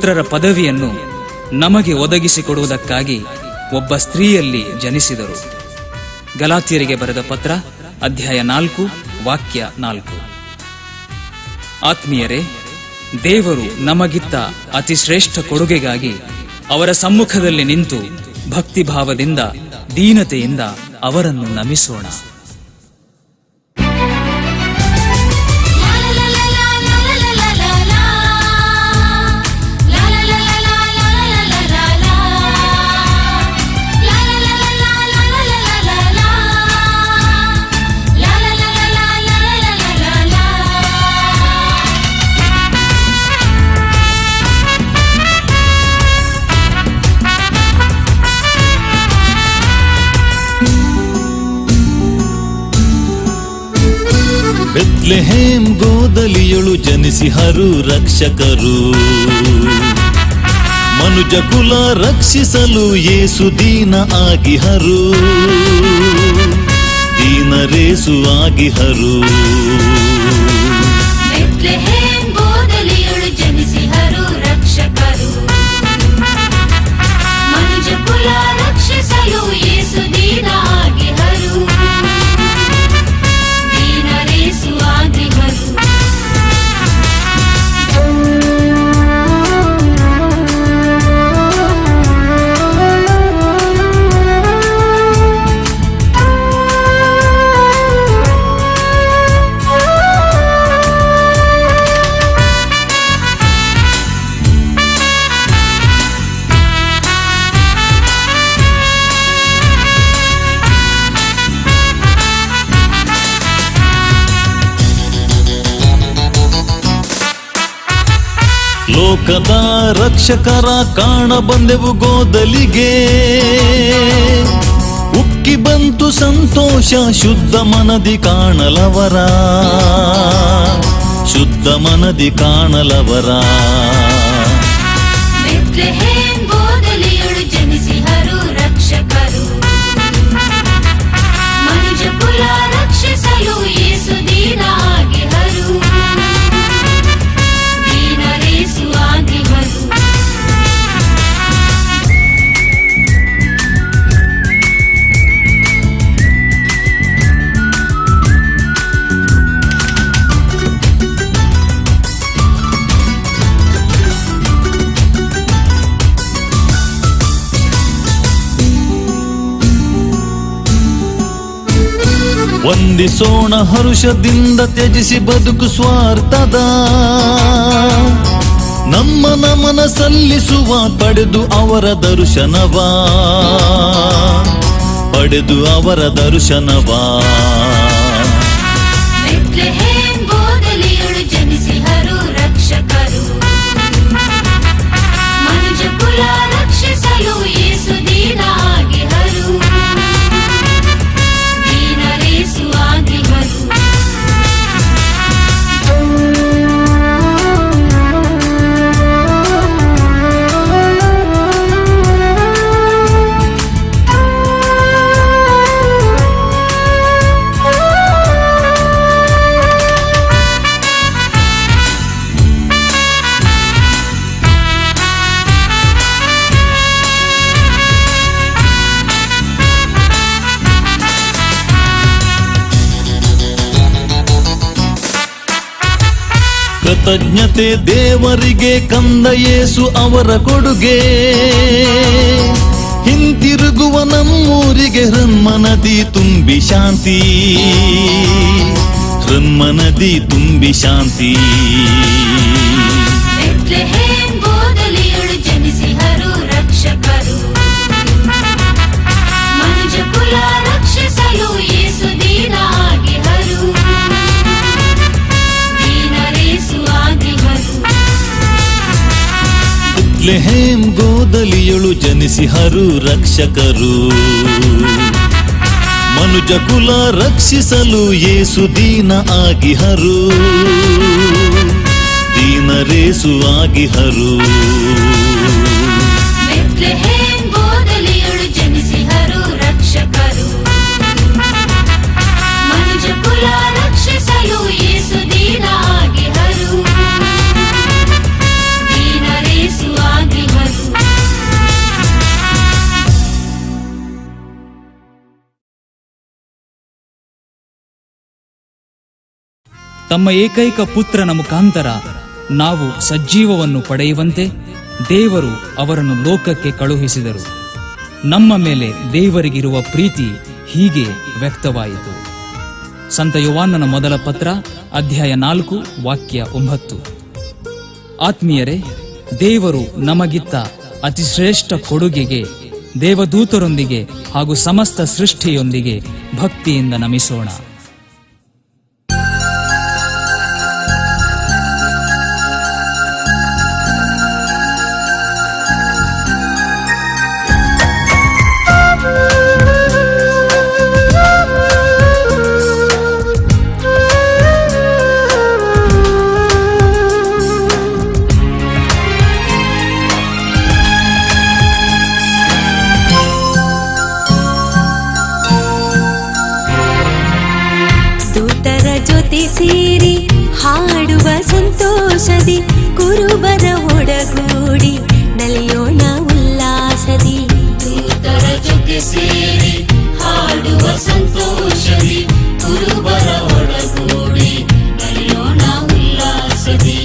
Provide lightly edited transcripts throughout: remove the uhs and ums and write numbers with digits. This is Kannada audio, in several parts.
ಪುತ್ರರ ಪದವಿಯನ್ನು ನಮಗೆ ಒದಗಿಸಿಕೊಡುವುದಕ್ಕಾಗಿ ಒಬ್ಬ ಸ್ತ್ರೀಯಲ್ಲಿ ಜನಿಸಿದರು. ಗಲಾತ್ಯರಿಗೆ ಬರೆದ ಪತ್ರ ಅಧ್ಯಾಯ 4 ವಾಕ್ಯ 4. ಆತ್ಮೀಯರೇ, ದೇವರು ನಮಗಿತ್ತ ಅತಿ ಶ್ರೇಷ್ಠ ಕೊಡುಗೆಗಾಗಿ ಅವರ ಸಮ್ಮುಖದಲ್ಲಿ ನಿಂತು ಭಕ್ತಿಭಾವದಿಂದ ದೀನತೆಯಿಂದ ಅವರನ್ನು ನಮಿಸೋಣ. ಬೆತ್ಲೆಹೇಮ್ ಗೋದಲಿಯೊಳು ಜನಿಸಿಹರು ರಕ್ಷಕರು, ಮನುಜ ಕುಲ ರಕ್ಷಿಸಲು ಯೇಸು ದೀನ ಆಗಿಹರು, ದೀನರೇಸು ಆಗಿಹರು. ಬೆತ್ಲೆಹೇಮ್ ಗೋದಲಿಯೊಳು ಜನಿಸಿಹರು ರಕ್ಷಕರು, ಮನುಜ ಕುಲ ರಕ್ಷಿಸಲು ಯೇಸು ದೀನ ಆಗಿಹರು, ದೀನರೇಸು ಆಗಿಹರು. ಲೋಕದ ರಕ್ಷಕರ ಕಾಣ ಬಂದೆವು ಗೋದಲಿಗೆ, ಉಕ್ಕಿ ಬಂತು ಸಂತೋಷ ಶುದ್ಧ ಮನದಿ ಕಾಣಲವರ, ಶುದ್ಧ ಮನದಿ ಕಾಣಲವರ. ಬೆತ್ಲೆಹೇಮ್ ಗೋದಲಿಯೊಳು ಜನಿಸಿಹರು ರಕ್ಷಕರು, ಮನುಜ ಕುಲ ರಕ್ಷಿಸಲು ಯೇಸು ದೀನ ಆಗಿಹರು, ದೀನರೇಸು ಆಗಿಹರು. ವಂದಿಸೋಣ ಹರುಷದಿಂದ ತ್ಯಜಿಸಿ ಬದುಕು ಸ್ವಾರ್ಥದ, ನಮ್ಮ ನಮನ ಸಲ್ಲಿಸುವ ಪಡೆದು ಅವರ ದರ್ಶನವ, ಪಡೆದು ಅವರ ದರ್ಶನವ. ಬೆತ್ಲೆಹೇಮ್ ಗೋದಲಿಯೊಳು ಜನಿಸಿಹರು ರಕ್ಷಕರು, ಮನುಜ ಕುಲ ರಕ್ಷಿಸಲು ಯೇಸು ದೀನ ಆಗಿಹರು, ದೀನರೇಸು ಆಗಿಹರು. ಕೃತಜ್ಞತೆ ದೇವರಿಗೆ ಕಂದ ಯೇಸು ಅವರ ಕೊಡುಗೆ, ಹಿಂತಿರುಗುವ ನಮ್ಮೂರಿಗೆ ಹೃನ್ಮನದಿ ತುಂಬಿ ಶಾಂತಿ, ಹೃನ್ಮನದಿ ತುಂಬಿ ಶಾಂತಿ. ಬೆತ್ಲೆಹೇಮ್ ಗೋದಲಿಯೊಳು ಜನಿಸಿಹರು ರಕ್ಷಕರು, ಮನುಜ ಕುಲ ರಕ್ಷಿಸಲು ಯೇಸು ದೀನ ಆಗಿಹರು, ದೀನರೇಸು ಆಗಿಹರು. ಬೆತ್ಲೆಹೇಮ್ ಗೋದಲಿಯೊಳು ಜನಿಸಿಹರು ರಕ್ಷಕರು, ಮನುಜ ಕುಲ ರಕ್ಷಿಸಲು ಯೇಸು ದೀನ ಆಗಿಹರು, ದೀನರೇಸು ಆಗಿಹರು. ಬೆತ್ಲೆಹೇಮ್ ಗೋದಲಿಯೊಳು ಜನಿಸಿಹರು ರಕ್ಷಕರು, ಮನುಜ ಕುಲ ರಕ್ಷಿಸಲು ಯೇಸು ದೀನ ಆಗಿಹರು, ದೀನರೇಸು ತಮ್ಮ ಏಕೈಕ ಪುತ್ರನ ಮುಖಾಂತರ ನಾವು ಸಜ್ಜೀವವನ್ನು ಪಡೆಯುವಂತೆ ದೇವರು ಅವರನ್ನು ಲೋಕಕ್ಕೆ ಕಳುಹಿಸಿದರು. ನಮ್ಮ ಮೇಲೆ ದೇವರಿಗಿರುವ ಪ್ರೀತಿ ಹೀಗೆ ವ್ಯಕ್ತವಾಯಿತು. ಸಂತ ಯೋಹಾನನ ಮೊದಲ ಪತ್ರ ಅಧ್ಯಾಯ 4 ವಾಕ್ಯ 9. ಆತ್ಮೀಯರೇ, ದೇವರು ನಮಗಿತ್ತ ಅತಿಶ್ರೇಷ್ಠ ಕೊಡುಗೆಗೆ ದೇವದೂತರೊಂದಿಗೆ ಹಾಗೂ ಸಮಸ್ತ ಸೃಷ್ಟಿಯೊಂದಿಗೆ ಭಕ್ತಿಯಿಂದ ನಮಿಸೋಣ. ದೂತರ ಜೊತೆ ಸೇರಿ ಹಾಡುವ ಸಂತೋಷದಿ, ಕುರುಬರ ಒಡಗೂಡಿ ನಲಿಯೋಣ ಉಲ್ಲಾಸದಿ. ದೂತರ ಜೊತೆ ಸೇರಿ ಹಾಡುವ ಸಂತೋಷದಿ, ಕುರುಬರ ಒಡಗೂಡಿ ನಲಿಯೋಣ ಉಲ್ಲಾಸದಿ.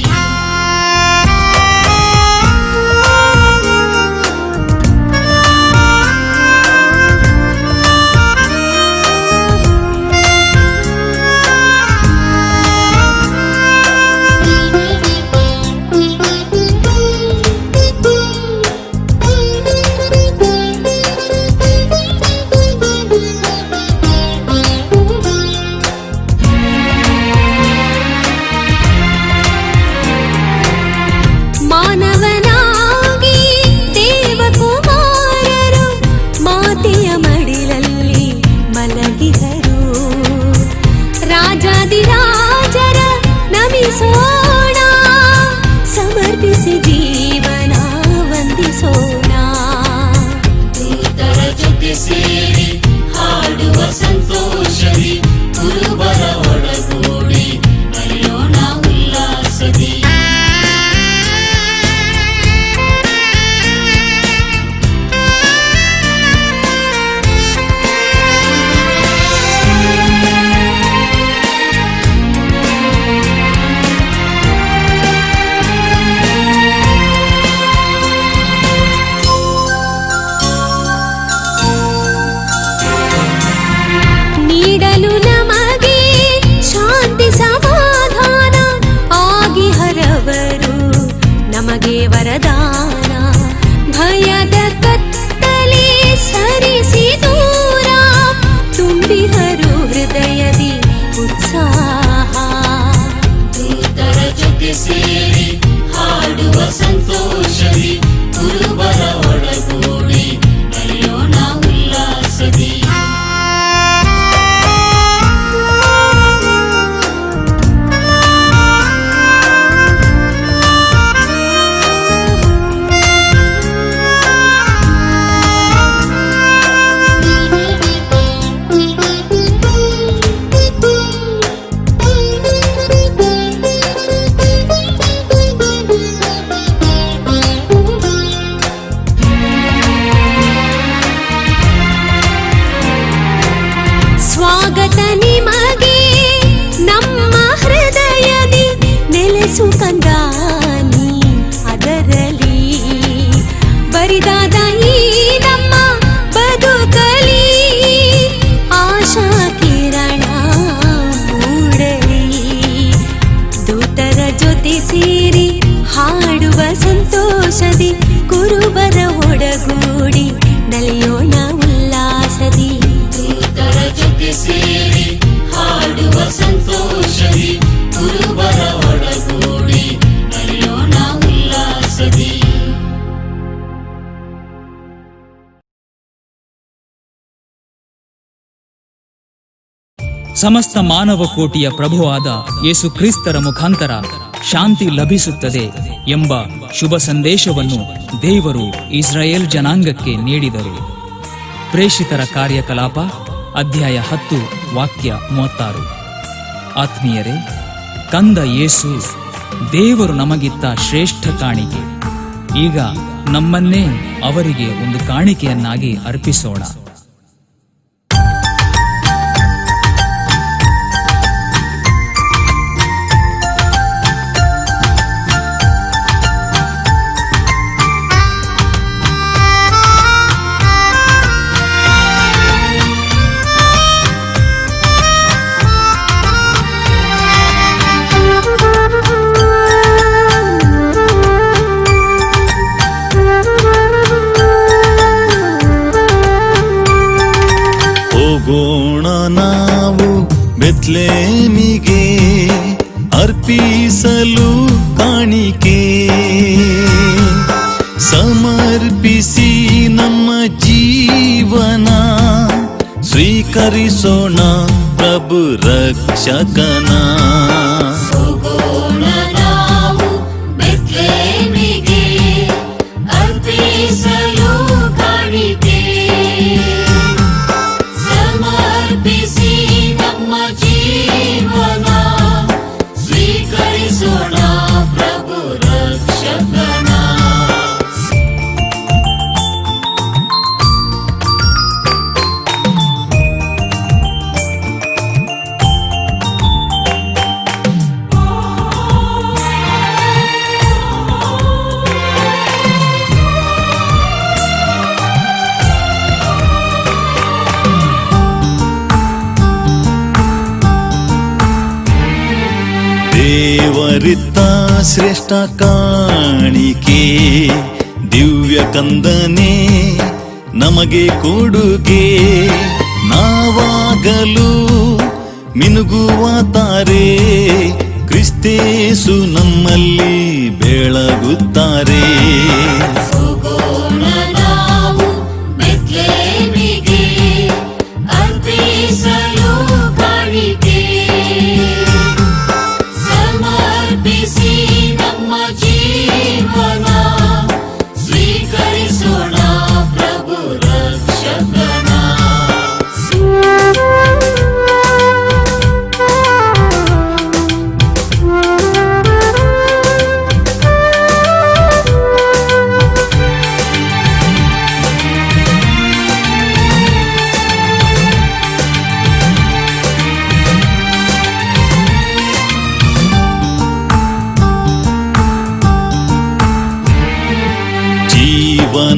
ಮಾನವನಾಗಿ ದೇವಕುಮಾರರು ಮಾತೆಯ ಮಡಿಲಲ್ಲಿ ಮಲಗಿದರು. ರಾಜಾದಿರಾಜರ ನಮಿಸೋಣ, ಸಮರ್ಪಿಸಿ ಜೀವನ ವಂದಿಸೋಣ. ದೂತರ ಜೊತೆ ಸೇರಿ ಹಾಡುವ ಸಂತೋಷದಿ, ಕುರುಬರ ಒಡಗೂಡಿ ನಲಿಯೋಣ ಉಲ್ಲಾಸದಿ. ನೀಡಲು ನಮಗೆ ಶಾಂತಿ ಸಮಾಧಾನ ಆಗಿ ಹರವರು ನಮಗೆ ವರದಾನ. ಭಯದ ಕತ್ತಲೆ ಸರಿಸಿ ದೂರ ತುಂಬಿಹರು ಹೃದಯದಿ ಉತ್ಸಾಹ. ದೂತರ ಜೊತೆ ಸೇರಿ ಹಾಡುವ ಸಂತೋಷದಿ, ಕುರುಬರ ಒಡಗೂಡಿ ನಲಿಯೋಣ ಉಲ್ಲಾಸದಿ. ಸ್ವಾಗತ ನಿಮಗೆ ನಮ್ಮ ಹೃದಯದಿ, ನೆಲೆಸು ಕಂದಾನಿ ಅದರಲ್ಲಿ. ಬರಿದಾದ ಈ ನಮ್ಮ ಬದುಕಲಿ ಆಶಾ ಕಿರಣ ಮೂಡಲಿ. ದೂತರ ಜೊತೆ ಸೇರಿ ಹಾಡುವ ಸಂತೋಷದಿ, ಕುರುಬರ ಒಡಗೂಡಿ ನಲಿಯೋಣ ಉಲ್ಲಾಸದಿ. ದೂತರ ಜೊತೆ ಸೇರಿ ಹಾಡುವ ಸಂತೋಷದಿ, ಕುರುಬರ ಒಡಗೂಡಿ ನಲಿಯೋಣ ಉಲ್ಲಾಸದಿ. ಸಮಸ್ತ ಮಾನವ ಕೋಟಿಯ ಪ್ರಭುವಾದ ಯೇಸು ಕ್ರಿಸ್ತರ ಮುಖಾಂತರ ಶಾಂತಿ ಲಭಿಸುತ್ತದೆ ಎಂಬ ಶುಭ ಸಂದೇಶವನ್ನು ದೇವರು ಇಸ್ರಾಯೇಲ್ ಜನಾಂಗಕ್ಕೆ ನೀಡಿದರು. ಪ್ರೇಷಿತರ ಕಾರ್ಯಕಲಾಪ ಅಧ್ಯಾಯ 10 ವಾಕ್ಯ 36. ಆತ್ಮೀಯರೇ, ಕಂದ ಯೇಸು ದೇವರು ನಮಗಿತ್ತ ಶ್ರೇಷ್ಠ ಕಾಣಿಕೆ. ಈಗ ನಮ್ಮನ್ನೇ ಅವರಿಗೆ ಒಂದು ಕಾಣಿಕೆಯನ್ನಾಗಿ ಅರ್ಪಿಸೋಣ. ಸಮರ್ಪಿಸಿ ನಮ್ಮ ಜೀವನ ಸ್ವೀಕರಿಸೋಣ ಪ್ರಭು ರಕ್ಷಕನ. ಹೋಗೋಣ ನಾವು ಬೆತ್ಲೆಹೇಮಿಗೆ ಅರ್ಪಿಸಲು ಕಾಣಿಕೆ. ಸಮರ್ಪಿಸಿ ನಮ್ಮ ಜೀವನ ಸ್ವೀಕರಿಸೋಣ ಪ್ರಭು ರಕ್ಷಕನ. ದೇವರಿತ್ತ ಶ್ರೇಷ್ಠ ಕಾಣಿಕೆ ದಿವ್ಯ ಕಂದನೆ ನಮಗೆ ಕೊಡುಗೆ. ನಾವಾಗಲು ಮಿನುಗುವ ತಾರೆ ಕ್ರಿಸ್ತೇಸು ನಮ್ಮಲ್ಲಿ ಬೆಳಗುತ್ತಾರೆ. ಹೋಗೋಣ ನಾವು ಬೆತ್ಲೆಹೇಮಿಗೆ ಅರ್ಪಿಸಲು ಕಾಣಿಕೆ. ಸಮರ್ಪಿಸಿ ನಮ್ಮ ಜೀವನ ಸ್ವೀಕರಿಸೋಣ ಪ್ರಭು ರಕ್ಷಕನ.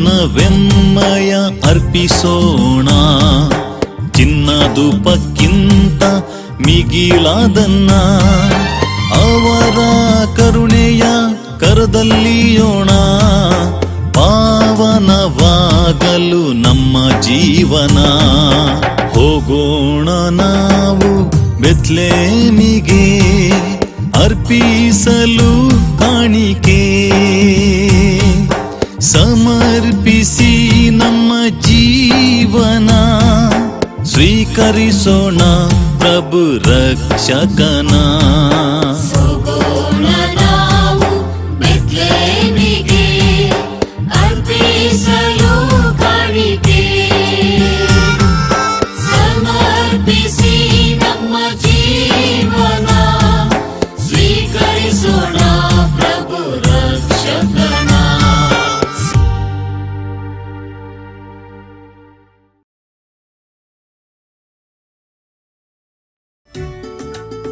ಜೀವನವೆಮ್ಮಯ ಅರ್ಪಿಸೋಣ ಚಿನ್ನದುಪಕ್ಕಿಂತ ಮಿಗಿಲಾದನ್ನ. ಅವರ ಕರುಣೆಯ ಕರದಲ್ಲಿಯೋಣ ಪಾವನವಾಗಲು ನಮ್ಮ ಜೀವನ. ಹೋಗೋಣ ನಾವು ಬೆತ್ಲೆಹೇಮಿಗೆ ಅರ್ಪಿಸಲು ಕಾಣಿಕೆ. ಸಮರ್ಪಿಸಿ ನಮ್ಮ ಜೀವನ ಸ್ವೀಕರಿಸೋಣ ಪ್ರಭು ರಕ್ಷಕನ. ಹೋಗೋಣ ನಾವು ಬೆತ್ಲೆಹೇಮಿಗೆ ಅರ್ಪಿಸಲು ಕಾಣಿಕೆ. ಸಮರ್ಪಿಸಿ ನಮ್ಮ ಜೀವನ ಸ್ವೀಕರಿಸೋಣ ಪ್ರಭು ರಕ್ಷಕನ.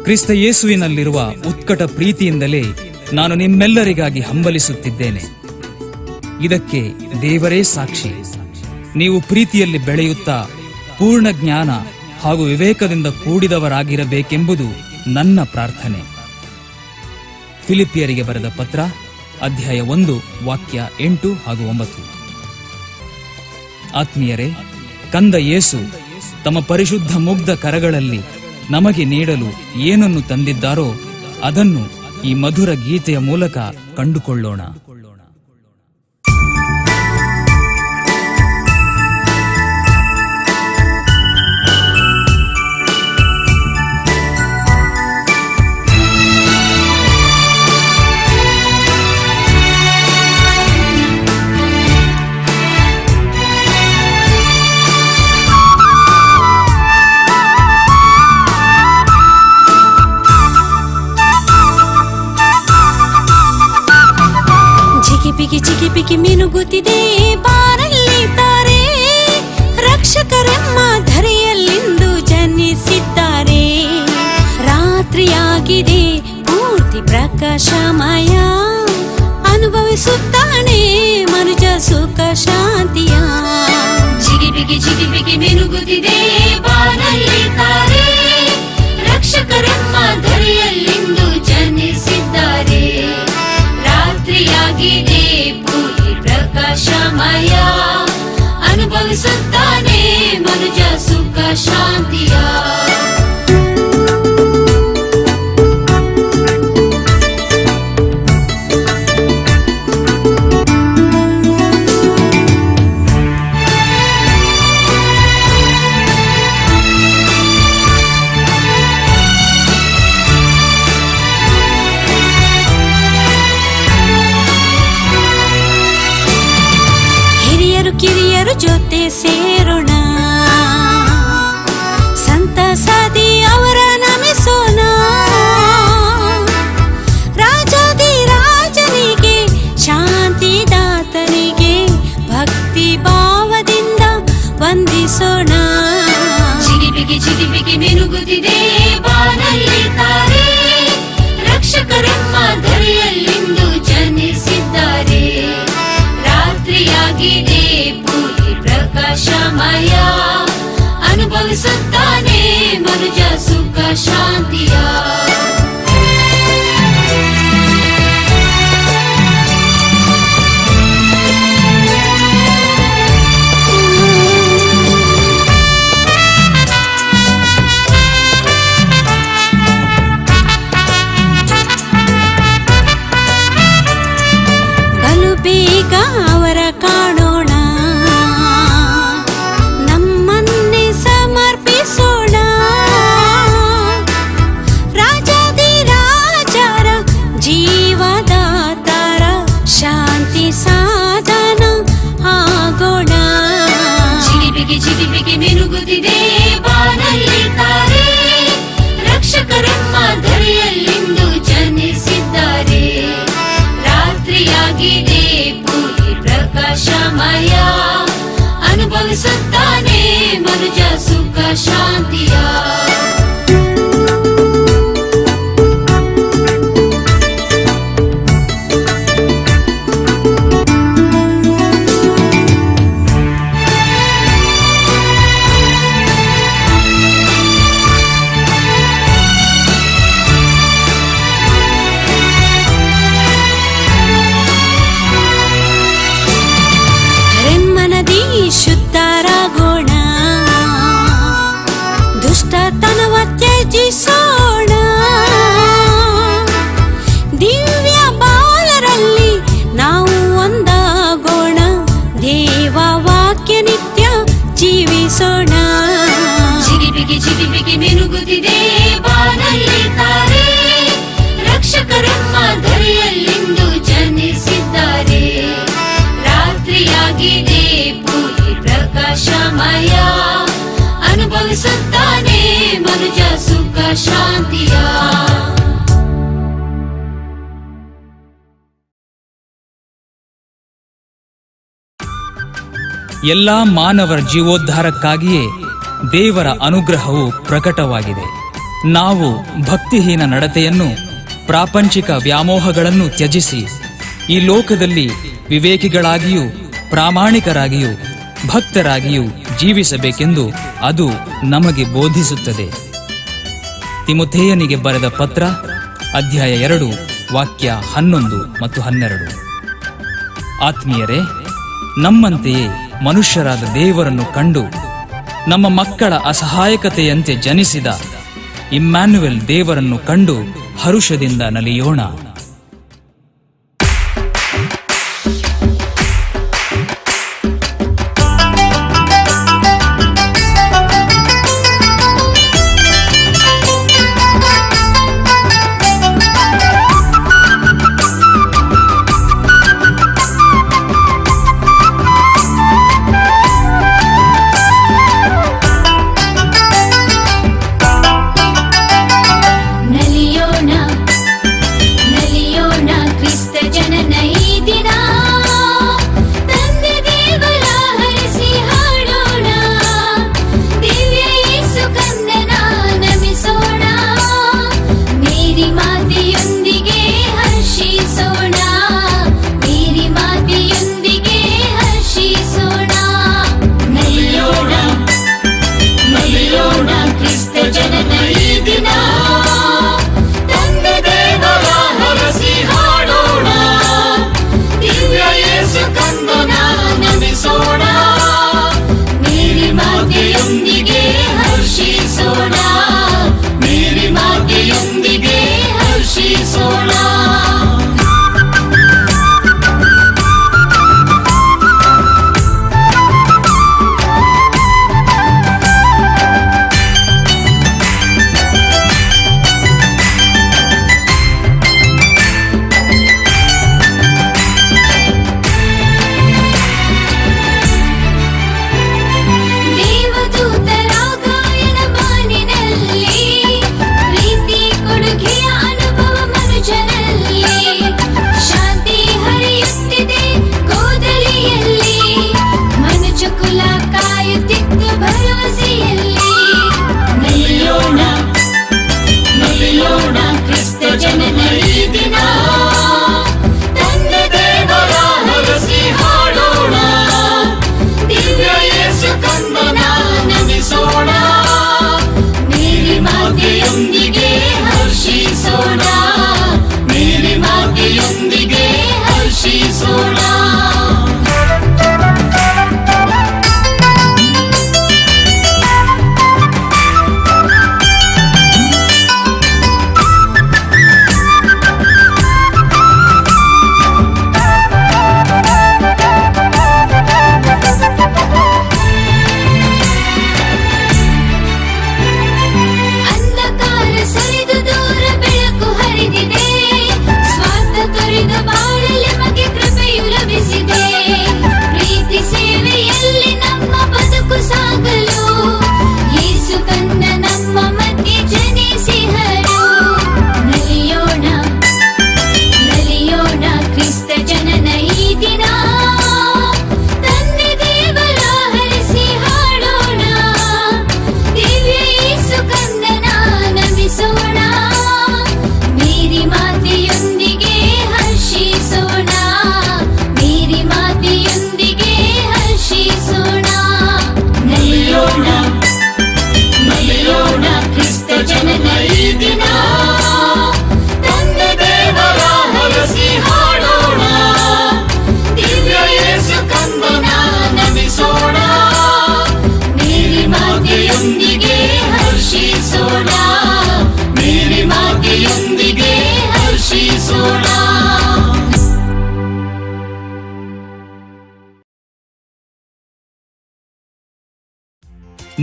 ಕ್ರಿಸ್ತ ಯೇಸುವಿನಲ್ಲಿರುವ ಉತ್ಕಟ ಪ್ರೀತಿಯಿಂದಲೇ ನಾನು ನಿಮ್ಮೆಲ್ಲರಿಗಾಗಿ ಹಂಬಲಿಸುತ್ತಿದ್ದೇನೆ. ಇದಕ್ಕೆ ದೇವರೇ ಸಾಕ್ಷಿ. ನೀವು ಪ್ರೀತಿಯಲ್ಲಿ ಬೆಳೆಯುತ್ತಾ ಪೂರ್ಣ ಜ್ಞಾನ ಹಾಗೂ ವಿವೇಕದಿಂದ ಕೂಡಿದವರಾಗಿರಬೇಕೆಂಬುದು ನನ್ನ ಪ್ರಾರ್ಥನೆ. ಫಿಲಿಪಿಯರಿಗೆ ಬರೆದ ಪತ್ರ ಅಧ್ಯಾಯ 1 ವಾಕ್ಯ 8 ಹಾಗೂ 9. ಆತ್ಮೀಯರೇ, ಕಂದ ಯೇಸು ತಮ್ಮ ಪರಿಶುದ್ಧ ಮುಗ್ಧ ಕರಗಳಲ್ಲಿ ನಮಗೆ ನೀಡಲು ಏನನ್ನು ತಂದಿದ್ದಾರೋ ಅದನ್ನು ಈ ಮಧುರ ಗೀತೆಯ ಮೂಲಕ ಕಂಡುಕೊಳ್ಳೋಣ. ಚಿಕಿಪಿಕಿ ಮಿನುಗುತ್ತಿದೆ ಬಾರಲ್ಲಿ ತಾರೆ. ರಕ್ಷಕರೆಮ್ಮ ಧರೆಯಲ್ಲಿಂದು ಜನಿಸಿದ್ದಾರೆ. ರಾತ್ರಿಯಾಗಿದೆ ಪೂರ್ತಿ ಪ್ರಕಾಶಮಯ. ಅನುಭವಿಸುತ್ತಾನೆ ಮನುಜ ಸುಖ ಶಾಂತಿಯ. ಚಿಗಿಪಿಗಿ ಮಿನುಗುತ್ತಿದೆ ಬಾರಲ್ಲಿ ತಾರೆ. ರಕ್ಷಕರೆಮ್ಮ ಧರೆಯಲ್ಲಿಂದು ಜನಿಸಿದ್ದಾರೆ. ರಾತ್ರಿಯಾಗಿದೆ ಪೂರ್ತಿ ಪ್ರಕಾಶಮಯ. ಅನುಭವಿಸುತ್ತಾನೆ ಮನುಜ ಸುಖ ಶಾಂತಿಯ. ಜೊತೆ ಸೇರೋಣ, ಸಂತಸದಿ ಅವರ ನಮಿಸೋಣ. ರಾಜಾದಿ ರಾಜನಿಗೆ, ಶಾಂತಿದಾತನಿಗೆ ಭಕ್ತಿ ಭಾವದಿಂದ ವಂದಿಸೋಣ. ಚಿಲಿಪಿಗೆ ಮಿನುಗುತ್ತಿದೆ ಬಾನಲ್ಲಿ ತಾರೆ, ರಕ್ಷಕರೆಮ್ಮ ಧರೆಯಲ್ಲಿಂದು ಜನಿಸಿದ್ದಾರೆ. ರಾತ್ರಿಯಾಗಿದೆ ಪೂರ್ತಿ ಪ್ರಕಾಶಮಯ, ಅನುಭವಿಸುತ್ತಾನೆ ಮನುಜ ಸುಖ ಶಾಂತಿಯ. ಬೇಗ ಅವರ ಕಾಣೋಣ, ನಮ್ಮನ್ನೇ ಸಮರ್ಪಿಸೋಣ. ರಾಜಾದಿ ರಾಜರ ಜೀವದಾತರ, ಶಾಂತಿ ಸಾಧನ ಆಗೋಣ. ಚಿಲಿಪಿಗೆ ಮಿನುಗುತ್ತಿದೆ ಬಾನಲ್ಲಿ ತಾರೆ, ರಕ್ಷಕರೆಮ್ಮ ಧರೆಯಲ್ಲಿಂದು ಜನಿಸಿದ್ದಾರೆ. ರಾತ್ರಿಯಾಗಿದೆ ಪೂರ್ತಿ ಪ್ರಕಾಶಮಯ, ಅನುಭವಿಸುತ್ತಾನೆ ಮನುಜ ಸುಖ ಶಾಂತಿಯ. ಮನದಿ ಶುದ್ಧರಾಗೋಣ, ದುಷ್ಟತನವ ತ್ಯಜಿಸೋಣ. ದಿವ್ಯ ಬಾಲರಲ್ಲಿ ನಾವು ಒಂದಾಗೋಣ, ದೇವ ವಾಕ್ಯ ನಿತ್ಯ ಜೀವಿಸೋಣ. ಚಿಲಿಪಿಗೆ ಮಿನುಗುತ್ತಿದೆ ಬಾನಲ್ಲಿ ತಾರೆ, ರಕ್ಷಕರೆಮ್ಮ ಧರೆಯಲ್ಲಿಂದು ಜನಿಸಿದ್ದಾರೆ. ರಾತ್ರಿಯಾಗಿದೆ ಪೂರ್ತಿ ಪ್ರಕಾಶಮಯ, ಅನುಭವಿಸುತ್ತಾನೆ ಮನುಜ ಸುಖ ಶಾಂತಿಯ. ಎಲ್ಲಾ ಮಾನವರ ಜೀವೋದ್ಧಾರಕ್ಕಾಗಿಯೇ ದೇವರ ಅನುಗ್ರಹವು ಪ್ರಕಟವಾಗಿದೆ. ನಾವು ಭಕ್ತಿಹೀನ ನಡತೆಯನ್ನು, ಪ್ರಾಪಂಚಿಕ ವ್ಯಾಮೋಹಗಳನ್ನು ತ್ಯಜಿಸಿ ಈ ಲೋಕದಲ್ಲಿ ವಿವೇಕಿಗಳಾಗಿಯೂ ಪ್ರಾಮಾಣಿಕರಾಗಿಯೂ ಭಕ್ತರಾಗಿಯೂ ಜೀವಿಸಬೇಕೆಂದು ಅದು ನಮಗೆ ಬೋಧಿಸುತ್ತದೆ. ತಿಮೊಥೆಯನಿಗೆ ಬರೆದ ಪತ್ರ, ಅಧ್ಯಾಯ 2, ವಾಕ್ಯ 11 ಮತ್ತು 12. ಆತ್ಮೀಯರೇ, ನಮ್ಮಂತೆಯೇ ಮನುಷ್ಯರಾದ ದೇವರನ್ನು ಕಂಡು ನಮ್ಮ ಮಕ್ಕಳ ಅಸಹಾಯಕತೆಯಂತೆ ಜನಿಸಿದ ಇಮ್ಯಾನ್ಯುವೆಲ್ ದೇವರನ್ನು ಕಂಡು ಹರುಷದಿಂದ ನಲಿಯೋಣ. ನಲಿಯೋಣ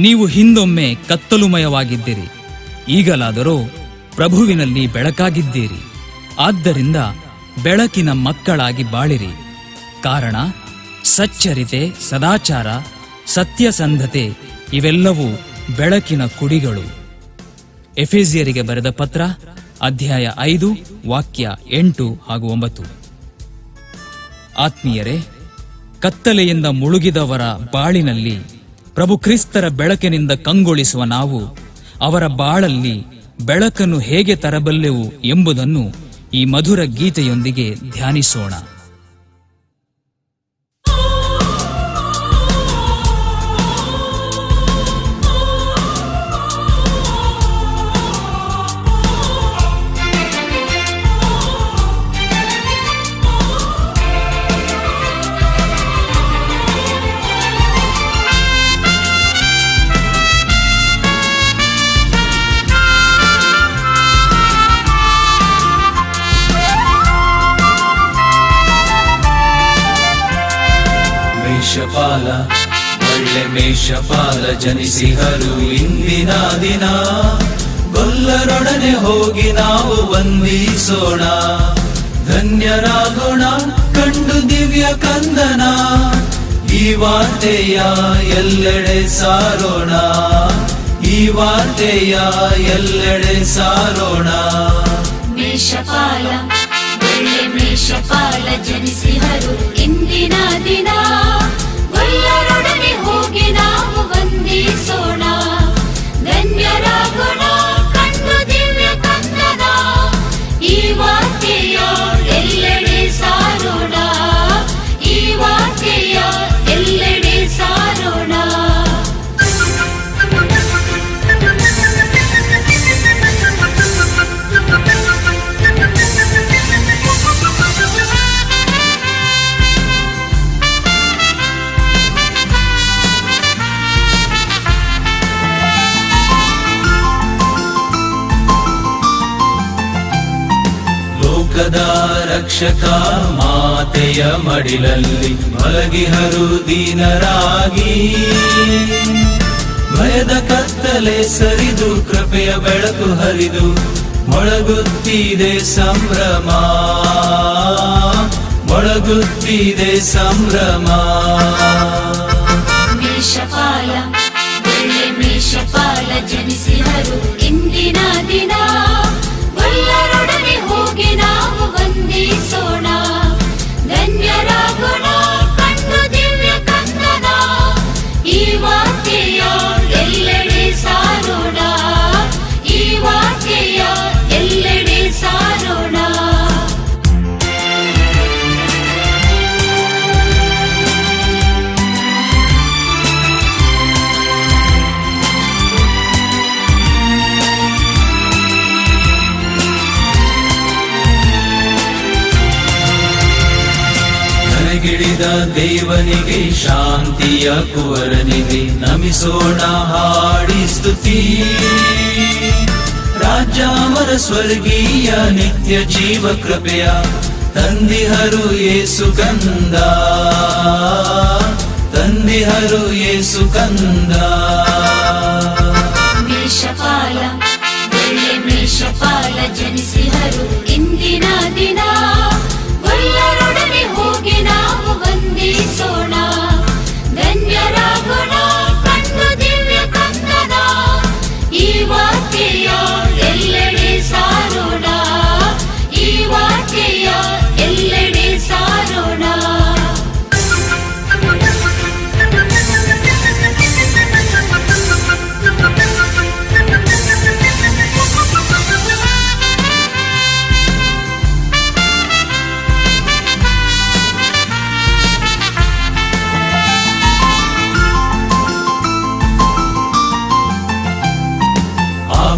ನೀವು ಹಿಂದೊಮ್ಮೆ ಕತ್ತಲುಮಯವಾಗಿದ್ದಿರಿ, ಈಗಲಾದರೋ ಪ್ರಭುವಿನಲ್ಲಿ ಬೆಳಕಾಗಿದ್ದೀರಿ. ಆದ್ದರಿಂದ ಬೆಳಕಿನ ಮಕ್ಕಳಾಗಿ ಬಾಳಿರಿ. ಕಾರಣ ಸಚ್ಚರಿತೆ, ಸದಾಚಾರ, ಸತ್ಯಸಂಧತೆ ಇವೆಲ್ಲವೂ ಬೆಳಕಿನ ಕುಡಿಗಳು. ಎಫೆಸಿಯರಿಗೆ ಬರೆದ ಪತ್ರ ಅಧ್ಯಾಯ 5 ವಾಕ್ಯ 8 ಹಾಗೂ 9. ಆತ್ಮೀಯರೇ, ಕತ್ತಲೆಯಿಂದ ಮುಳುಗಿದವರ ಬಾಳಿನಲ್ಲಿ ಪ್ರಭು ಕ್ರಿಸ್ತರ ಬೆಳಕಿನಿಂದ ಕಂಗೊಳಿಸುವ ನಾವು ಅವರ ಬಾಳಲ್ಲಿ ಬೆಳಕನ್ನು ಹೇಗೆ ತರಬಲ್ಲೆವು ಎಂಬುದನ್ನು ಈ ಮಧುರ ಗೀತೆಯೊಂದಿಗೆ ಧ್ಯಾನಿಸೋಣ. ಮೇಷಪಾಲ, ಒಳ್ಳೆ ಮೇಷಪಾಲ ಜನಿಸಿಹರು ಇಂದಿನ ದಿನ. ಗೊಲ್ಲರೊಡನೆ ಹೋಗಿ ನಾವು ವಂದಿಸೋಣ, ಧನ್ಯರಾಗೋಣ ಕಂಡು ದಿವ್ಯ ಕಂದನ. ಈ ವಾರ್ತೆಯ ಎಲ್ಲೆಡೆ ಸಾರೋಣ, ಈ ವಾರ್ತೆಯ ಎಲ್ಲೆಡೆ ಸಾರೋಣ. ಮೇಷಪಾಲ, ಒಳ್ಳೆ ಮೇಷಪಾಲ ಜನಿಸಿಹರು ಇಂದಿನ ದಿನ. ಗೊಲ್ಲರೊಡನೆ ಹೋಗಿ ನಾವು ವಂದಿಸೋಣ, ಧನ್ಯರಾಗೋಣ ಕಂಡು ದಿವ್ಯ ಕಂದನ. ಈ ವಾರ್ತೆಯ ಎಲ್ಲೆಡೆ ಸಾರೋಣ, ಈ ವಾರ್ತೆಯ ಎಲ್ಲೆಡೆ ಸಾರೋಣ. ಲೋಕದ ರಕ್ಷಕ ಮಾತೆಯ ಮಡಿಲಲ್ಲಿ ಮಲಗಿಹರು ದೀನರಾಗಿ. ಭಯದ ಕತ್ತಲೆ ಸರಿದು ಕೃಪೆಯ ಬೆಳಕು ಹರಿದು ಮೊಳಗುತ್ತಿದೆ ಸಂಭ್ರಮ, ಮೊಳಗುತ್ತಿದೆ ಸಂಭ್ರಮ. ಮೇಷಪಾಲ, ಒಳ್ಳೆ ಮೇಷಪಾಲ ಜನಿಸಿಹರು ಇಂದಿನ ದಿನ. ಗೊಲ್ಲರೊಡನೆ ಹೋಗಿ ನಾವು ವಂದಿಸೋಣ, ಧನ್ಯರಾಗೋಣ ಕಂಡು ದಿವ್ಯ ಕಂದನ. ಈ ವಾರ್ತೆಯ ಎಲ್ಲೆಡೆ ಸಾರೋಣ, ಈ ವಾರ್ತೆಯ ಎಲ್ಲೆಡೆ ಸಾರೋಣ. ಗಿಳಿದ ದೇವನಿಗೆ ಶಾಂತಿಯ ಕುವರನಿಗೆ ನಮಿಸೋಣ ಹಾಡಿ ಸ್ತುತಿ. ರಾಜಾಮರ ಸ್ವರ್ಗೀಯ ನಿತ್ಯ ಜೀವ ಕೃಪೆಯ ತಂದಿಹರು ಯೇಸು ಕಂದ, ತಂದಿಹರು ಯೇಸು ಕಂದ. ಮೇಷಪಾಲ, ಒಳ್ಳೆ ಮೇಷಪಾಲ ಜನಿಸಿಹರು ಇಂದಿನ ದಿನ. ಗೊಲ್ಲರೊಡನೆ ಹೋಗಿ ನಾವು ವಂದಿಸೋಣ, ಧನ್ಯರಾಗೋಣ ಕಂಡು ದಿವ್ಯ ಕಂದನ. ಈ ವಾರ್ತೆಯ ಎಲ್ಲೆಡೆ ಸಾರೋಣ, ಈ ವಾರ್ತೆಯ ಎಲ್ಲೆಡೆ ಸಾರೋಣ.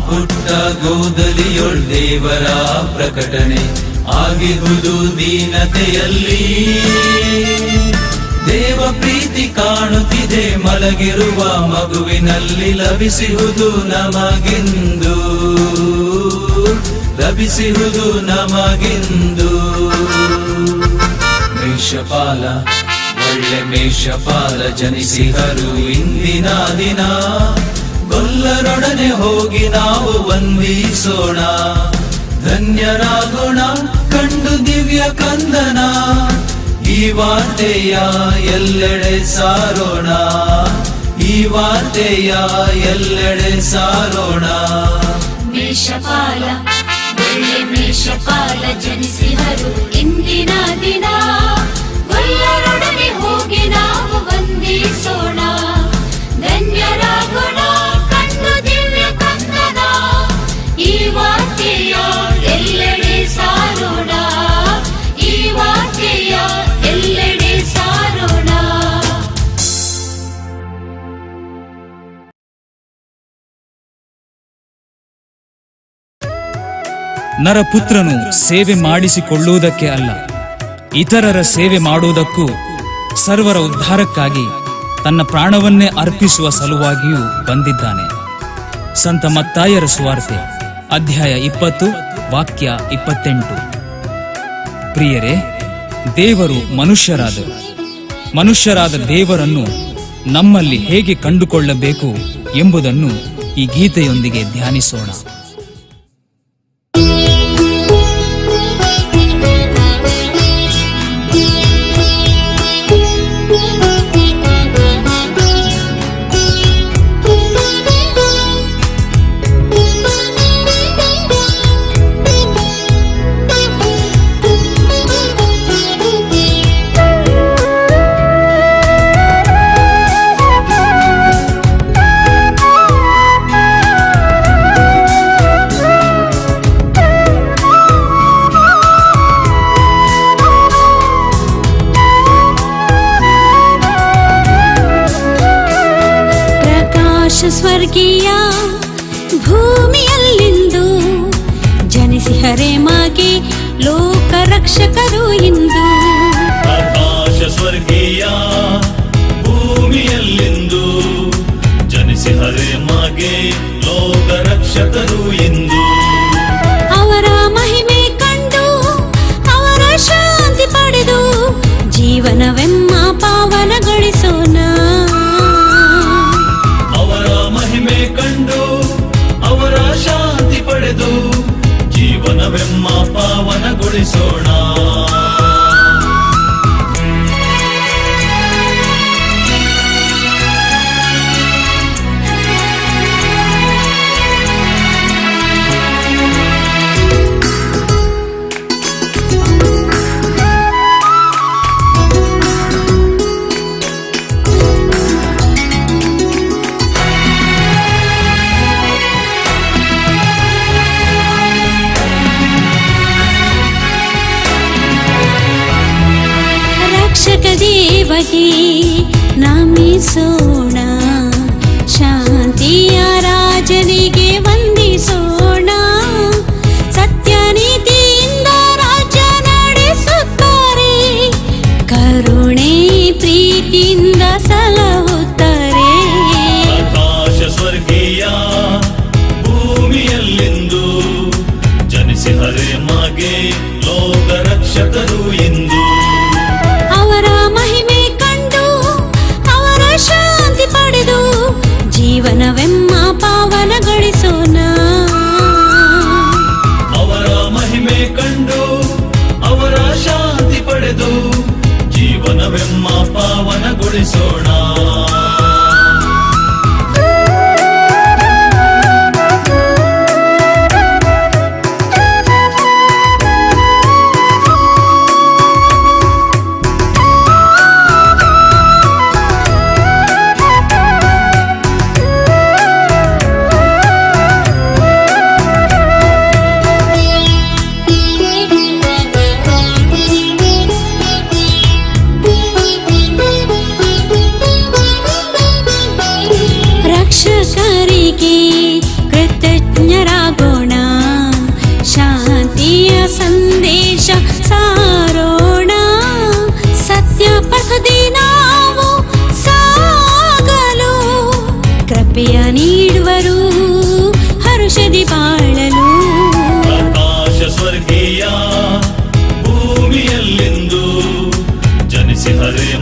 ಪುಟ್ಟ ಗೋದಲಿಯೊಳ್ ದೇವರ ಪ್ರಕಟಣೆ ಆಗಿಹುದು ದೀನತೆಯಲ್ಲಿ. ದೇವ ಪ್ರೀತಿ ಕಾಣುತ್ತಿದೆ ಮಲಗಿರುವ ಮಗುವಿನಲ್ಲಿ, ಲಭಿಸಿಹುದು ನಮಗಿಂದು, ಲಭಿಸಿಹುದು ನಮಗಿಂದು. ಮೇಷಪಾಲ, ಒಳ್ಳೆ ಮೇಷಪಾಲ ಜನಿಸಿಹರು ಇಂದಿನ ದಿನ, ಗೊಲ್ಲರೊಡನೆ ಹೋಗಿ ನಾವು ವಂದಿಸೋಣ. ಧನ್ಯರಾಗೋಣ ಕಂಡು ದಿವ್ಯ ಕಂದನ, ಈ ವಾರ್ತೆಯ ಎಲ್ಲೆಡೆ ಸಾರೋಣ, ಈ ವಾರ್ತೆಯ ಎಲ್ಲೆಡೆ ಸಾರೋಣ. ಮೇಷಪಾಲ ಒಳ್ಳೆ ಮೇಷಪಾಲ ಜನಿಸಿಹರು ಇಂದಿನ ದಿನ, ಗೊಲ್ಲರೊಡನೆ ಹೋಗಿ ನಾವು ವಂದಿಸೋಣ. ಧನ್ಯರಾಗೋಣ ಕಂಡು ದಿವ್ಯ ಕಂದನ, ಈ ವಾರ್ತೆಯ ಎಲ್ಲೆಡೆ ಸಾರೋಣ, ಈ ವಾರ್ತೆಯ ಎಲ್ಲೆಡೆ ಸಾರೋಣ. ನರಪುತ್ರನು ಸೇವೆ ಮಾಡಿಸಿಕೊಳ್ಳುವುದಕ್ಕೆ ಅಲ್ಲ, ಇತರರ ಸೇವೆ ಮಾಡುವುದಕ್ಕೂ ಸರ್ವರ ಉದ್ಧಾರಕ್ಕಾಗಿ ತನ್ನ ಪ್ರಾಣವನ್ನೇ ಅರ್ಪಿಸುವ ಸಲುವಾಗಿಯೂ ಬಂದಿದ್ದಾನೆ. ಸಂತ ಮತ್ತಾಯರ ಸುವಾರ್ತೆ ಅಧ್ಯಾಯ 20 ವಾಕ್ಯ 28. ಪ್ರಿಯರೇ, ದೇವರು ಮನುಷ್ಯರಾದ ದೇವರನ್ನು ನಮ್ಮಲ್ಲಿ ಹೇಗೆ ಕಂಡುಕೊಳ್ಳಬೇಕು ಎಂಬುದನ್ನು ಈ ಗೀತೆಯೊಂದಿಗೆ ಧ್ಯಾನಿಸೋಣ. ಸ್ವರ್ಗೀಯ ಭೂಮಿಯಲ್ಲಿಂದು ಜನಿಸಿಹರೆ ಮಾಗೆ ಲೋಕ ರಕ್ಷಕರು ಇಂದು. ಆಕಾಶ ಸ್ವರ್ಗೀಯ ಭೂಮಿಯಲ್ಲಿಂದು ಜನಿಸಿಹರೆ ಮಾಗೆ ಲೋಕ ರಕ್ಷಕರು ಇಂದು. ಅವರ ಮಹಿಮೆ ಕಂಡು ಅವರ ಶಾಂತಿ ಪಡೆದು ಜೀವನವೆಮ್ಮ ಪಾವನಗೊಳಿಸೋಣ. ಕಂಡು ಅವರ ಶಾಂತಿ ಪಡೆದು ಜೀವನವೆಮ್ಮ ಪಾವನಗೊಳಿಸೋಣ. ದೇವಗೆ ನಮಿಸೋಣ, ಶಾಂತಿಯ ರಾಜನಿಗೆ ವಂದಿಸೋಣ. ಸತ್ಯ ನೀತಿಯಿಂದ ರಾಜ್ಯ ನಡೆಸುತ್ತಾರೆ, ಕರುಣೆ ಪ್ರೀತಿಯಿಂದ ಸಲಹುತ್ತಾರೆ. ಆಕಾಶ ಸ್ವರ್ಗೀಯ ಭೂಮಿಯಲ್ಲಿಂದು ಜನಿಸಿಹರೆ ಮಾಗೆ ಲೋಕ ರಕ್ಷಕರು ಇಂದು. ಅವರ ಮಹಿಮೆ ಕಂಡು ಅವರ ಶಾಂತಿ ಪಡೆದು ಜೀವನವೆಮ್ಮ ಪಾವನಗೊಳಿಸೋಣ. ಅವರ ಮಹಿಮೆ ಕಂಡು ಅವರ ಶಾಂತಿ ಪಡೆದು ಜೀವನವೆಮ್ಮ ಪಾವನಗೊಳಿಸೋಣ.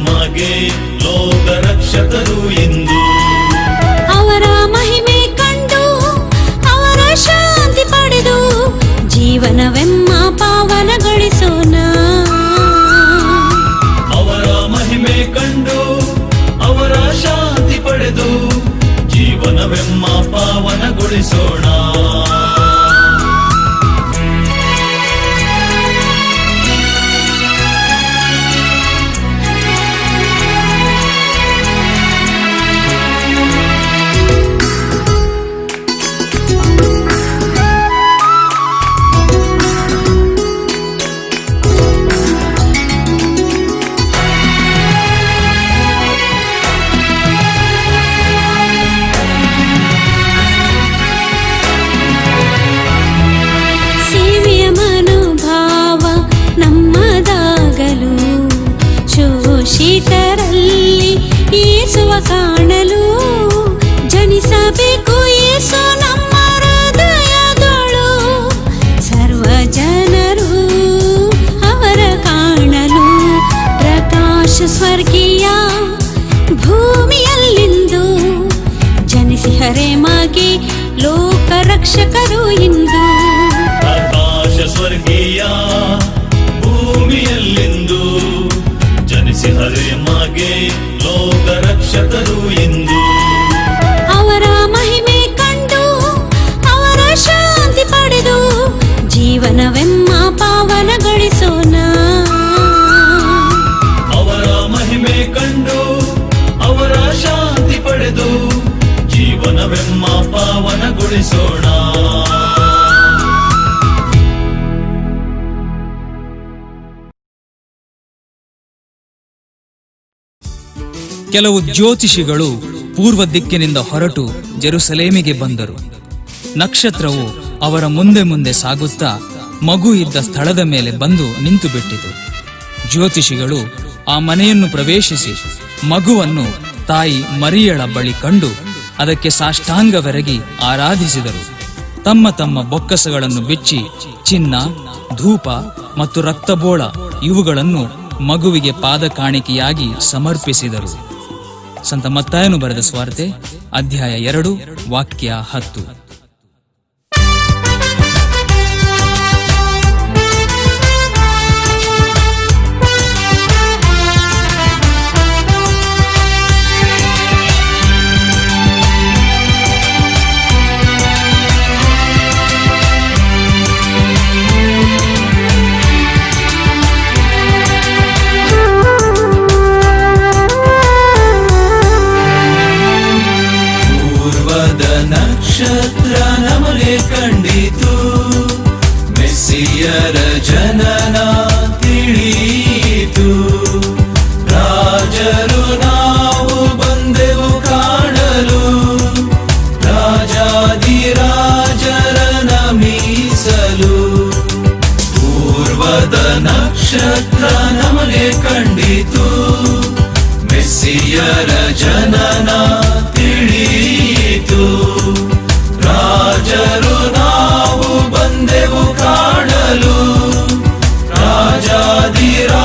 ಮಗೆ ಲೋಕ ರಕ್ಷಕರು ಇಂದು. ಅವರ ಮಹಿಮೆ ಕಂಡು ಅವರ ಶಾಂತಿ ಪಡೆದು ಜೀವನವೆಮ್ಮ ಪಾವನಗೊಳಿಸೋಣ. ಅವರ ಮಹಿಮೆ ಕಂಡು ಅವರ ಶಾಂತಿ ಪಡೆದು ಜೀವನವೆಮ್ಮ ಪಾವನಗೊಳಿಸೋಣ. ಶೋಷಿತರಲ್ಲಿ ಯೇಸುವ ಕಾಣಲು ಜನಿಸಬೇಕು ಯೇಸು ನಮ್ಮ ಹೃದಯದೊಳು. ಸರ್ವ ಜನರು ಅವರ ಕಾಣಲು ಪ್ರಕಾಶ ಸ್ವರ್ಗೀಯ ಭೂಮಿಯಲ್ಲಿಂದು ಜನಿಸಿಹರೆ ಮಗೆ ಲೋಕ ರಕ್ಷಕರು ಇಂದು. ಪ್ರಕಾಶ ಸ್ವರ್ಗೀಯ ಭೂಮಿಯಲ್ಲಿಂದು ಜನಿಸಿಹರೆ ಮಗೆ ಲೋಕ ರಕ್ಷಕರು ಇಂದು. ಅವರ ಮಹಿಮೆ ಕಂಡು ಅವರ ಶಾಂತಿ ಪಡೆದು ಜೀವನವೆಮ್ಮ ಪಾವನಗೊಳಿಸೋಣ. ಅವರ ಮಹಿಮೆ ಕಂಡು ಅವರ ಶಾಂತಿ ಪಡೆದು ಜೀವನವೆಮ್ಮ ಪಾವನಗೊಳಿಸೋಣ. ಕೆಲವು ಜ್ಯೋತಿಷಿಗಳು ಪೂರ್ವ ದಿಕ್ಕಿನಿಂದ ಹೊರಟು ಜೆರುಸಲೇಮಿಗೆ ಬಂದರು. ನಕ್ಷತ್ರವು ಅವರ ಮುಂದೆ ಮುಂದೆ ಸಾಗುತ್ತಾ ಮಗು ಇದ್ದ ಸ್ಥಳದ ಮೇಲೆ ಬಂದು ನಿಂತು ಬಿಟ್ಟಿತು. ಜ್ಯೋತಿಷಿಗಳು ಆ ಮನೆಯನ್ನು ಪ್ರವೇಶಿಸಿ ಮಗುವನ್ನು ತಾಯಿ ಮರಿಯಳ ಬಳಿ ಕಂಡು ಅದಕ್ಕೆ ಸಾಷ್ಟಾಂಗವೆರಗಿ ಆರಾಧಿಸಿದರು. ತಮ್ಮ ತಮ್ಮ ಬೊಕ್ಕಸಗಳನ್ನು ಬಿಚ್ಚಿ ಚಿನ್ನ, ಧೂಪ ಮತ್ತು ರಕ್ತಬೋಳ ಇವುಗಳನ್ನು ಮಗುವಿಗೆ ಪಾದ ಕಾಣಿಕೆಯಾಗಿ ಸಮರ್ಪಿಸಿದರು. ಸಂತ ಮತ್ತಾಯನು ಬರೆದ ಸುವಾರ್ತೆ ಅಧ್ಯಾಯ 2 ವಾಕ್ಯ 10. ನಕ್ಷತ್ರ ನಮಗೆ ಕಂಡಿತು, ಮೆಸ್ಸಿಯರ ಜನನ ತಿಳಿಯಿತು. ರಾಜರು ನಾವು ಬಂದೆವು ಕಾಣಲು, ರಾಜಾದಿರಾಜರ ನಮಿಸಲು. ಪೂರ್ವದ ನಕ್ಷತ್ರ ನಮಗೆ ಕಂಡಿತು, ಮೆಸ್ಸಿಯರ ಜನನ ತಿಳಿಯಿತು. ರಾಜರು ನಾವು ಬಂದೆವು ಕಾಣಲು, ರಾಜಾದಿರಾಜರ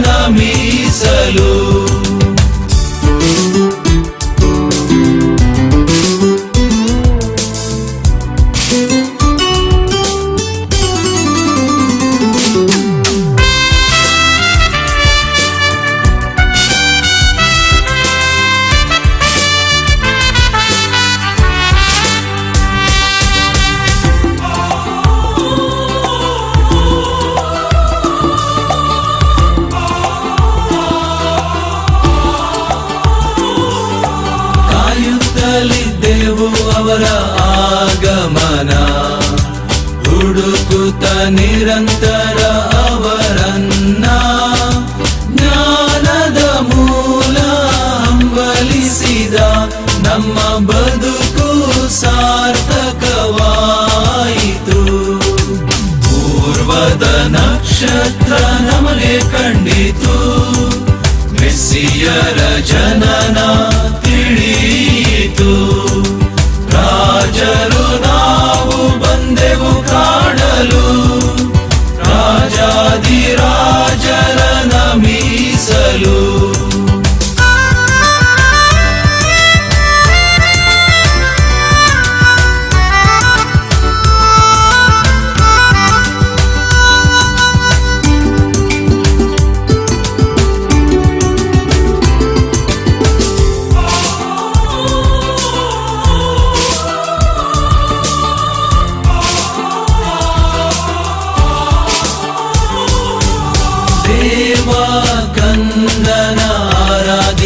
ನಮಿಸಲು. ಕಾಯುತ್ತಲಿದ್ದೆವು ಅವರ ಆಗಮನ, ಹುಡುಕುತ್ತ ನಿರಂತರ ಅವರನ್ನ. ಜ್ಞಾನದ ಮೂಲ ಹಂಬಲಿಸಿದ ನಮ್ಮ ಬದುಕು ಸಾರ್ಥಕವಾಯಿತು. ಪೂರ್ವದ ನಕ್ಷತ್ರ ನಮಗೆ ಕಂಡಿತು, ಮೆಸ್ಸಿಯರ ಜನನ ತಿಳಿಯಿತು. ರಾಜರು ನಾವು ಬಂದೆವು ಕಾಣಲು, ರಾಜಾದಿರಾಜರ ನಮಿಸಲು.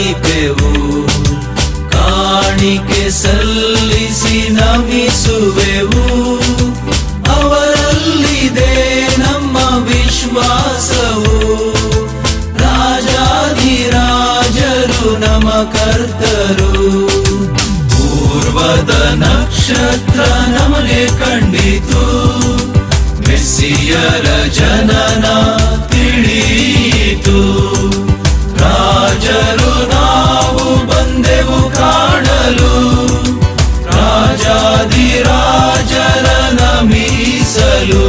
ಆರಾಧಿಪೆವು, ಕಾಣಿಕೆ ಸಲ್ಲಿಸಿ ನಮಿಸುವೆವು. ಅವರಲ್ಲಿದೆ ನಮ್ಮ ವಿಶ್ವಾಸವು, ರಾಜಾಧಿರಾಜರು ನಮ್ಮ ಕರ್ತರು. ಪೂರ್ವದ ನಕ್ಷತ್ರ ನಮಗೆ ಕಂಡಿತು, ಮೆಸ್ಸಿಯರ ಜನನ ತಿಳಿಯಿತು. ರಾಜರು ನಾವು ಬಂದೆವು ಕಾಣಲು, ರಾಜಾಧಿರಾಜರ ನಮಿಸಲು.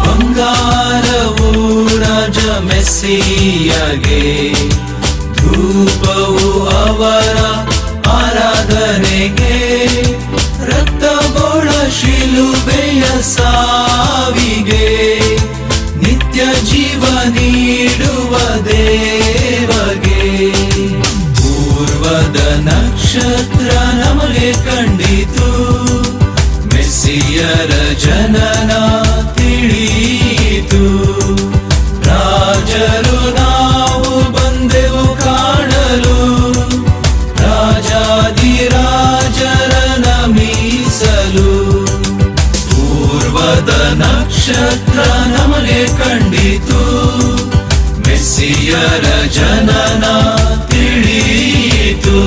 ಬಂಗಾರವು ರಾಜ ಮೆಸ್ಸಿಯಗೆ, ಧೂಪವು ಅವರ ಆರಾಧನೆಗೆ. ರಕ್ತಬೋಳ ಶಿಲುಬೆಯ ಸಾವಿಗೆ, ನಿತ್ಯ ಜೀವ ನೀಡುವ ದೇವಗೆ. ಪೂರ್ವದ ನಕ್ಷತ್ರ ನಮಗೆ ಕಂಡಿತು, ಮೆಸ್ಸಿಯರ ಜನನ ತಿಳಿಯಿತು. ರಾಜರು ನಾವು ಬಂದೆವು ಕಾಣಲು, ರಾಜಾಧಿರಾಜರ ನಮಿಸಲು. ಪೂರ್ವದ ನಕ್ಷತ್ರ ನಮಗೆ ಕಂಡಿತು, ಮೆಸ್ಸಿಯರ ಜನನ ತಿಳಿಯಿತು.